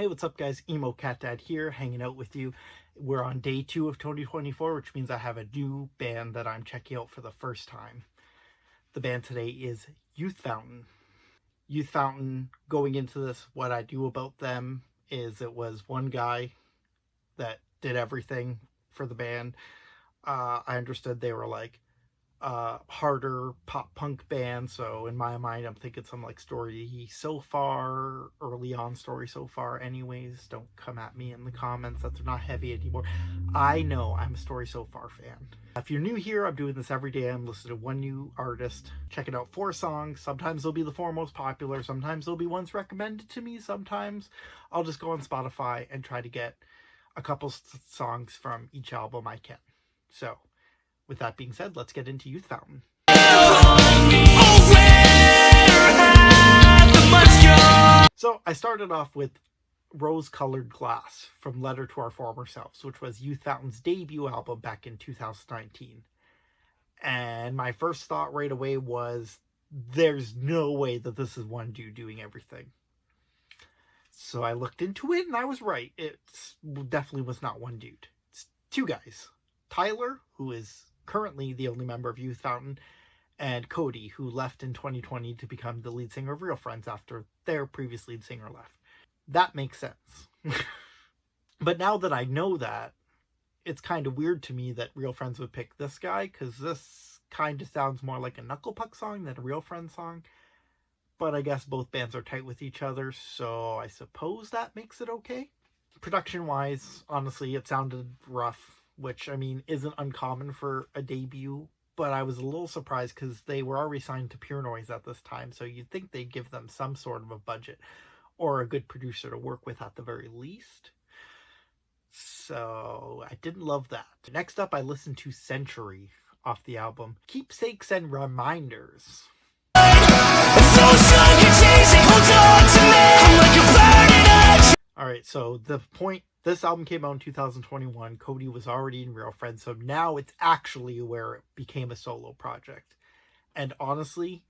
Hey, what's up guys? Emo Cat Dad here, hanging out with you. We're on day 2 of 2024, which means I have a new band that I'm checking out for the first time. The band today is Youth Fountain. Youth Fountain, going into this, what I do about them is it was one guy that did everything for the band. I understood they were like harder pop punk band, so in my mind I'm thinking some like Story So Far, early on Story So Far. Anyways, don't come at me in the comments that they're not heavy anymore. I know I'm a Story So Far fan. If you're new here, I'm doing this every day. I'm listening to one new artist, checking out 4 songs. Sometimes they'll be the 4 most popular, sometimes they'll be ones recommended to me, sometimes I'll just go on Spotify and try to get a couple songs from each album I can. So with that being said, let's get into Youth Fountain. So I started off with Rose-Colored Glass from Letter to Our Former Selves, which was Youth Fountain's debut album back in 2019. And my first thought right away was, there's no way that this is one dude doing everything. So I looked into it and I was right. It definitely was not one dude. It's 2 guys. Tyler, who is currently the only member of Youth Fountain, and Cody, who left in 2020 to become the lead singer of Real Friends after their previous lead singer left. That makes sense. But now that I know that, it's kind of weird to me that Real Friends would pick this guy, because this kind of sounds more like a Knuckle Puck song than a Real Friends song. But I guess both bands are tight with each other, so I suppose that makes it okay. Production-wise, honestly, it sounded rough, which, I mean, isn't uncommon for a debut, but I was a little surprised because they were already signed to Pure Noise at this time, so you'd think they'd give them some sort of a budget or a good producer to work with at the very least. So I didn't love that. Next up, I listened to Century off the album Keepsakes and Reminders. Alright, so the point, this album came out in 2021. Cody was already in Real Friends, so now it's actually where it became a solo project. And honestly,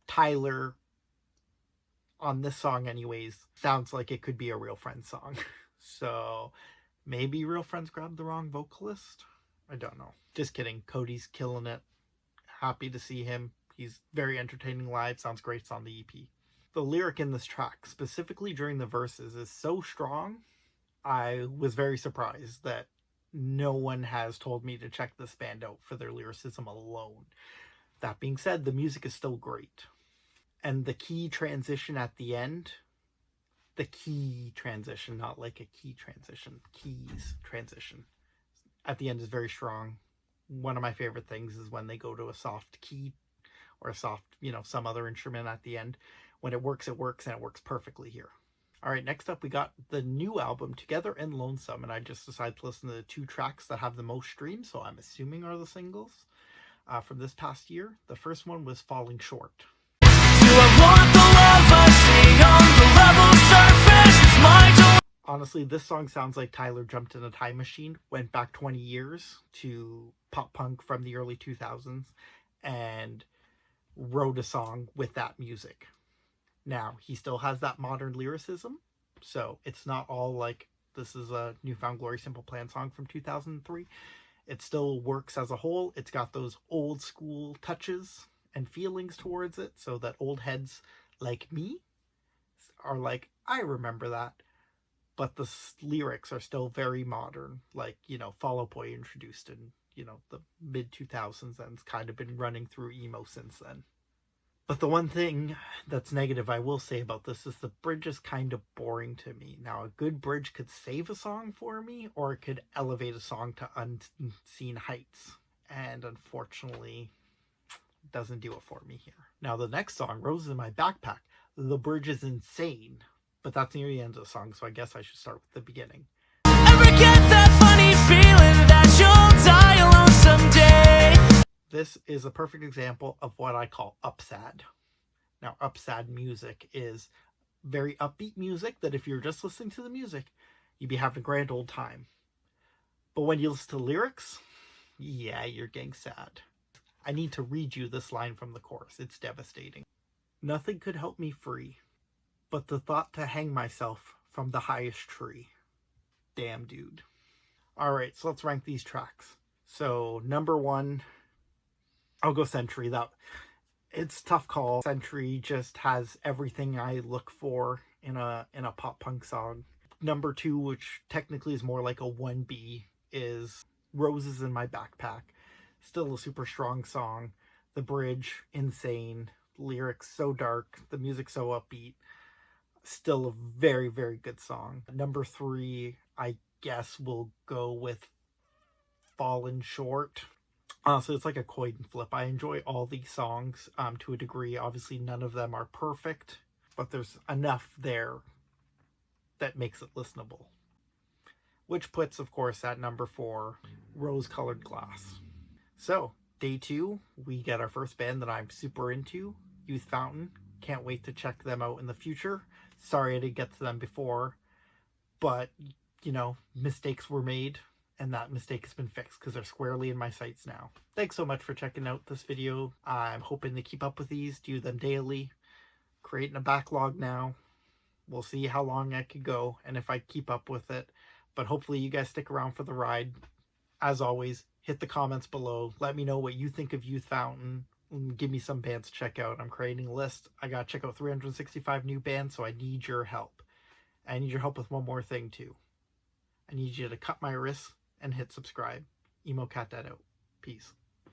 Tyler, on this song anyways, sounds like it could be a Real Friends song. So maybe Real Friends grabbed the wrong vocalist? I don't know. Just kidding. Cody's killing it. Happy to see him. He's very entertaining live. Sounds great. It's on the EP. The lyric in this track, specifically during the verses, is so strong. I was very surprised that no one has told me to check this band out for their lyricism alone. That being said, the music is still great. And the key transition at the end, the key transition, not like a key transition, keys transition, at the end is very strong. One of my favorite things is when they go to a soft key or a soft, some other instrument at the end. When it works, and it works perfectly here. All right, next up, we got the new album, Together and Lonesome, and I just decided to listen to the 2 tracks that have the most streams, so I'm assuming are the singles from this past year. The first one was Falling Short. Do I want the love I see on the level surface? Honestly, this song sounds like Tyler jumped in a time machine, went back 20 years to pop punk from the early 2000s, and wrote a song with that music. Now, he still has that modern lyricism, so it's not all like this is a Newfound Glory Simple Plan song from 2003. It still works as a whole. It's got those old school touches and feelings towards it, so that old heads like me are like, I remember that. But the lyrics are still very modern, like, Fall Out Boy introduced in, the mid-2000s, and it's kind of been running through emo since then. But the one thing that's negative I will say about this is the bridge is kind of boring to me. Now, a good bridge could save a song for me, or it could elevate a song to unseen heights. And unfortunately, it doesn't do it for me here. Now, the next song, Roses in My Backpack, the bridge is insane. But that's near the end of the song, so I guess I should start with the beginning. Ever get that funny feeling that you'll die alone someday? This is a perfect example of what I call upsad. Now, upsad music is very upbeat music that if you're just listening to the music, you'd be having a grand old time. But when you listen to lyrics, yeah, you're getting sad. I need to read you this line from the chorus. It's devastating. Nothing could help me free, but the thought to hang myself from the highest tree. Damn, dude. Alright, so let's rank these tracks. So, number 1, I'll go Century. It's a tough call. Century just has everything I look for in a pop punk song. Number 2, which technically is more like a 1B, is Roses in My Backpack. Still a super strong song. The bridge, insane. Lyrics so dark. The music so upbeat. Still a very, very good song. Number 3, I guess we'll go with Fallen Short. So it's like a coin flip. I enjoy all these songs to a degree. Obviously, none of them are perfect, but there's enough there that makes it listenable. Which puts, of course, at number 4, Rose Colored Glass. So, day 2, we get our first band that I'm super into, Youth Fountain. Can't wait to check them out in the future. Sorry I didn't get to them before, but, you know, mistakes were made, and that mistake has been fixed because they're squarely in my sights now. Thanks so much for checking out this video. I'm hoping to keep up with these, do them daily, creating a backlog now. We'll see how long I could go and if I keep up with it, but hopefully you guys stick around for the ride. As always, hit the comments below. Let me know what you think of Youth Fountain. Give me some bands to check out. I'm creating a list. I gotta check out 365 new bands, so I need your help. I need your help with one more thing too. I need you to cut my wrists and hit subscribe. Emo Cat Dad out. Peace.